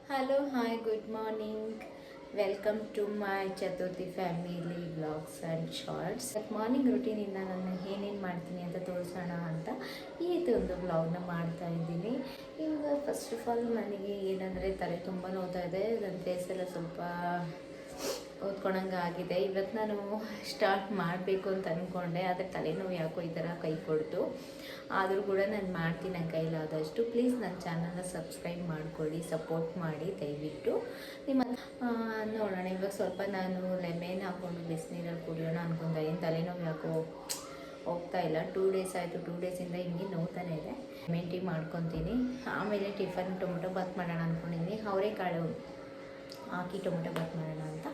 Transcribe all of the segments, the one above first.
Hello, hi, good morning. Welcome to my Chaturthi family vlogs and shorts. Morning ರೂಟೀನಿಂದ ನಾನು ಏನೇನು ಮಾಡ್ತೀನಿ ಅಂತ ತೋರಿಸೋಣ ಅಂತ ಇದೊಂದು ವ್ಲಾಗ್ನ ಮಾಡ್ತಾ ಇದ್ದೀನಿ. ಇವಾಗ ಫಸ್ಟ್ ಆಫ್ ಆಲ್ ನನಗೆ ಏನಂದರೆ ತಲೆ ತುಂಬ ನೋವ್ತಾ ಇದೆ. ನನ್ನ ಫೇಸ್ ಎಲ್ಲ ಸ್ವಲ್ಪ ಓದ್ಕೊಳಂಗೆ ಆಗಿದೆ. ಇವತ್ತು ನಾನು ಸ್ಟಾರ್ಟ್ ಮಾಡಬೇಕು ಅಂತ ಅಂದ್ಕೊಂಡೆ, ಆದರೆ ತಲೆನೋವು ಯಾಕೋ ಈ ಥರ ಕೈ ಕೊಡ್ತು. ಆದರೂ ಕೂಡ ನಾನು ಮಾಡ್ತೀನಿ ನನ್ನ ಕೈಲಾದಷ್ಟು. ಪ್ಲೀಸ್ ನನ್ನ ಚಾನಲ್ನ ಸಬ್ಸ್ಕ್ರೈಬ್ ಮಾಡ್ಕೊಳ್ಳಿ, ಸಪೋರ್ಟ್ ಮಾಡಿ ದಯವಿಟ್ಟು. ನಿಮ್ಮ ನೋಡೋಣ. ಇವಾಗ ಸ್ವಲ್ಪ ನಾನು ಲೆಮನ್ ಹಾಕ್ಕೊಂಡು ಬಿಸಿನೀರಲ್ಲಿ ಕುಡಿಯೋಣ ಅನ್ಕೊಂತ ಏನು ತಲೆನೋವು ಯಾಕೋ ಹೋಗ್ತಾ ಇಲ್ಲ. 2 ಡೇಸ್ ಆಯಿತು. 2 ಡೇಸಿಂದ ಹಿಂಗೆ ನೋವ್ತಾನೆ ಇದೆ. ಲೆಮನ್ ಟೀ ಮಾಡ್ಕೊತೀನಿ. ಆಮೇಲೆ ಟಿಫನ್ ಟೊಮೊಟೊ ಬಾತ್ ಮಾಡೋಣ ಅಂದ್ಕೊಂಡಿದ್ದೀನಿ. ಅವರೆಕಾಳು ಹಾಕಿ ಟೊಮೊಟೊ ಬಾತ್ ಮಾಡೋಣ ಅಂತ.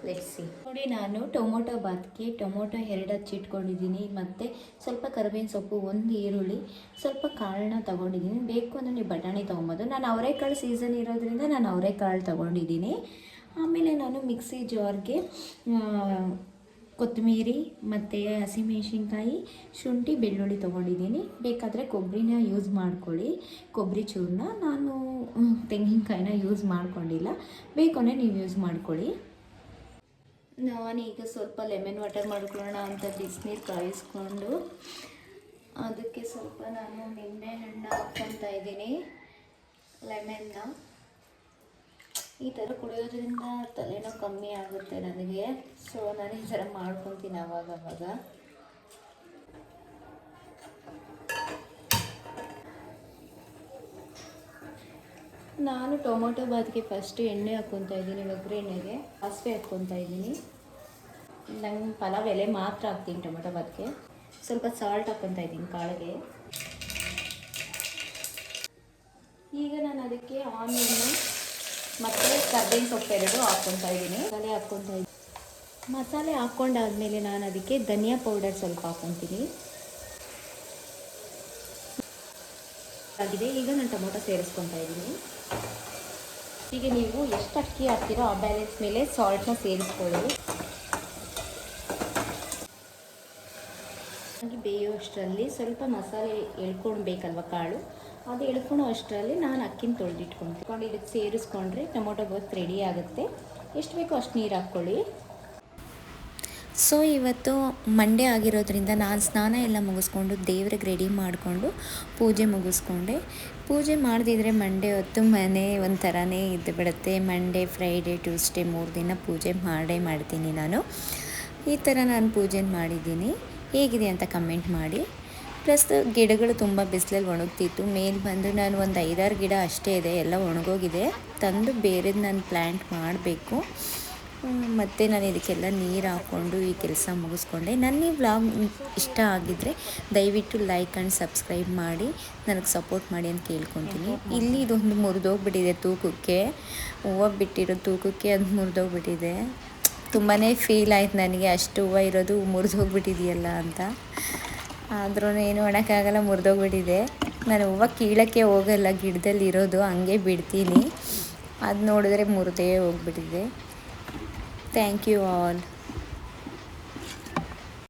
ಲೆಟ್ಸಿ ನೋಡಿ, ನಾನು ಟೊಮೊಟೊ ಬಾತ್ಗೆ ಟೊಮೊಟೊ 2 ಹಚ್ಚಿಟ್ಕೊಂಡಿದ್ದೀನಿ. ಮತ್ತು ಸ್ವಲ್ಪ ಕರಿಬೇವಿನ ಸೊಪ್ಪು, 1 ಈರುಳ್ಳಿ, ಸ್ವಲ್ಪ ಕಾಳನ್ನ ತೊಗೊಂಡಿದ್ದೀನಿ. ಬೇಕು ಅಂದರೆ ನೀವು ಬಟಾಣಿ ತೊಗೊಬೋದು. ನಾನು ಅವರೆಕಾಳು ಸೀಸನ್ ಇರೋದ್ರಿಂದ ನಾನು ಅವರೆಕಾಳು ತೊಗೊಂಡಿದ್ದೀನಿ. ಆಮೇಲೆ ನಾನು ಮಿಕ್ಸಿ ಜಾರ್ಗೆ ಕೊತ್ತಂಬರಿ ಮತ್ತು ಹಸಿಮೆಣ್ಸಿನ್ಕಾಯಿ, ಶುಂಠಿ, ಬೆಳ್ಳುಳ್ಳಿ ತೊಗೊಂಡಿದ್ದೀನಿ. ಬೇಕಾದರೆ ಕೊಬ್ಬರಿನ ಯೂಸ್ ಮಾಡ್ಕೊಳ್ಳಿ, ಕೊಬ್ಬರಿ ಚೂರನ್ನ. ನಾನು ತೆಂಗಿನಕಾಯಿನ ಯೂಸ್ ಮಾಡ್ಕೊಂಡಿಲ್ಲ, ಬೇಕು ಅಂದರೆ ನೀವು ಯೂಸ್ ಮಾಡ್ಕೊಳ್ಳಿ. ನಾನೀಗ ಸ್ವಲ್ಪ ಲೆಮನ್ ವಾಟರ್ ಮಾಡ್ಕೊಳ್ಳೋಣ ಅಂತ ಬಿಸಿನೀರು ಕಾಯಿಸ್ಕೊಂಡು ಅದಕ್ಕೆ ಸ್ವಲ್ಪ ನಾನು ನಿಂಬೆ ಹಣ್ಣು ಹಾಕ್ಕೊತಾ ಇದ್ದೀನಿ. ಲೆಮನ್ನ ಈ ಥರ ಕುಡಿಯೋದ್ರಿಂದ ತಲೆನೋವು ಕಮ್ಮಿ ಆಗುತ್ತೆ ನನಗೆ. ಸೊ ನಾನು ಈ ಥರ ಮಾಡ್ಕೊತೀನಿ ಅವಾಗವಾಗ. ನಾನು ಟೊಮೊಟೊ ಬಾತ್ಗೆ ಫಸ್ಟು ಎಣ್ಣೆ ಹಾಕ್ಕೊತಾ ಇದ್ದೀನಿ. ಒಗ್ಗರಣೆಗೆ ಸಾಸಿವೆ ಹಾಕ್ಕೊತಾ ಇದ್ದೀನಿ. ನಂಗೆ ಪಲಾವ್ ಎಲೆ ಮಾತ್ರ ಹಾಕ್ತೀನಿ ಟೊಮೊಟೊ ಬಾತ್ಗೆ. ಸ್ವಲ್ಪ ಸಾಲ್ಟ್ ಹಾಕ್ಕೊತಾ ಇದ್ದೀನಿ ಕಾಳಿಗೆ. ಈಗ ನಾನು ಅದಕ್ಕೆ ಆನಿಯನ್ನು ಮತ್ತು ಕರ್ಬೇವಿನ ಸೊಪ್ಪು 2 ಹಾಕ್ಕೊತಾ ಇದ್ದೀನಿ. ಮಸಾಲೆ ಹಾಕ್ಕೊಂಡಾದ್ಮೇಲೆ ನಾನು ಅದಕ್ಕೆ ಧನಿಯಾ ಪೌಡರ್ ಸ್ವಲ್ಪ ಹಾಕ್ಕೊತೀನಿ. ಆಗಿದೆ. ಈಗ ನಾನು ಟೊಮೊಟೊ ಸೇರಿಸ್ಕೊತಾ ಇದ್ದೀನಿ. ಈಗ ನೀವು ಎಷ್ಟು ಅಕ್ಕಿ ಹಾಕ್ತೀರೋ ಆ ಬ್ಯಾಲೆನ್ಸ್ ಮೇಲೆ ಸಾಲ್ಟ್ನ ಸೇರಿಸ್ಕೊಳ್ಳಿ. ಹಾಗೆ ಬೇಯೋ ಅಷ್ಟರಲ್ಲಿ ಸ್ವಲ್ಪ ಮಸಾಲೆ ಎಳ್ಕೊಳ್ಬೇಕಲ್ವ ಕಾಳು, ಅದು ಎಳ್ಕೊಳೋ ಅಷ್ಟರಲ್ಲಿ ನಾನು ಅಕ್ಕಿನ ತೊಳೆದಿಟ್ಕೊಂಡು ಇದಕ್ಕೆ ಸೇರಿಸ್ಕೊಂಡ್ರೆ ಟೊಮೊಟೊ ಬಾತ್ ರೆಡಿ ಆಗುತ್ತೆ. ಎಷ್ಟು ಬೇಕೋ ಅಷ್ಟು ನೀರು ಹಾಕ್ಕೊಳ್ಳಿ. ಸೊ ಇವತ್ತು ಮಂಡೇ ಆಗಿರೋದ್ರಿಂದ ನಾನು ಸ್ನಾನ ಎಲ್ಲ ಮುಗಿಸ್ಕೊಂಡು ದೇವ್ರಿಗೆ ರೆಡಿ ಮಾಡಿಕೊಂಡು ಪೂಜೆ ಮುಗಿಸ್ಕೊಂಡೆ. ಪೂಜೆ ಮಾಡದಿದ್ರೆ ಮಂಡೇ ಹೊತ್ತು ಮನೆ ಒಂಥರನೇ ಇದ್ದು ಬಿಡುತ್ತೆ. ಮಂಡೇ, ಫ್ರೈಡೇ, ಟ್ಯೂಸ್ಡೇ 3 ದಿನ ಪೂಜೆ ಮಾಡ್ತೀನಿ ನಾನು. ಈ ಥರ ನಾನು ಪೂಜೆ ಮಾಡಿದ್ದೀನಿ. ಹೇಗಿದೆ ಅಂತ ಕಮೆಂಟ್ ಮಾಡಿ. ಪ್ಲಸ್ ಗಿಡಗಳು ತುಂಬ ಬಿಸಿಲಲ್ಲಿ ಒಣಗ್ತಿತ್ತು. ಮೇಲೆ ಬಂದು ನಾನು ಒಂದು 5-6 ಗಿಡ ಅಷ್ಟೇ ಇದೆ, ಎಲ್ಲ ಒಣಗೋಗಿದೆ. ತಂದು ಬೇರೆದು ನಾನು ಪ್ಲ್ಯಾಂಟ್ ಮಾಡಬೇಕು. ಮತ್ತು ನಾನು ಇದಕ್ಕೆಲ್ಲ ನೀರು ಹಾಕ್ಕೊಂಡು ಈ ಕೆಲಸ ಮುಗಿಸ್ಕೊಂಡೆ. ನನ್ನ ಈ ವ್ಲಾಗ್ ಇಷ್ಟ ಆಗಿದ್ದರೆ ದಯವಿಟ್ಟು ಲೈಕ್ ಆ್ಯಂಡ್ ಸಬ್ಸ್ಕ್ರೈಬ್ ಮಾಡಿ ನನಗೆ ಸಪೋರ್ಟ್ ಮಾಡಿ ಅಂತ ಕೇಳ್ಕೊತೀನಿ. ಇಲ್ಲಿ ಇದೊಂದು ಮುರಿದೋಗ್ಬಿಟ್ಟಿದೆ ತೂಕಕ್ಕೆ, ಹೂವು ಬಿಟ್ಟಿರೋ ತೂಕಕ್ಕೆ ಅದು ಮುರಿದೋಗ್ಬಿಟ್ಟಿದೆ. ತುಂಬಾ ಫೀಲ್ ಆಯ್ತು ನನಗೆ, ಅಷ್ಟು ಹೂವು ಇರೋದು ಮುರಿದೋಗ್ಬಿಟ್ಟಿದೆಯಲ್ಲ ಅಂತ. ಆದ್ರೂ ಏನು ಮಾಡೋಕ್ಕಾಗಲ್ಲ, ಮುರಿದೋಗ್ಬಿಟ್ಟಿದೆ. ನಾನು ಹೂವು ಕೀಳಕ್ಕೆ ಹೋಗಲ್ಲ, ಗಿಡದಲ್ಲಿ ಇರೋದು ಹಂಗೆ ಬಿಡ್ತೀನಿ. ಅದು ನೋಡಿದ್ರೆ ಮುರಿದೇ ಹೋಗ್ಬಿಟ್ಟಿದೆ. Thank you all.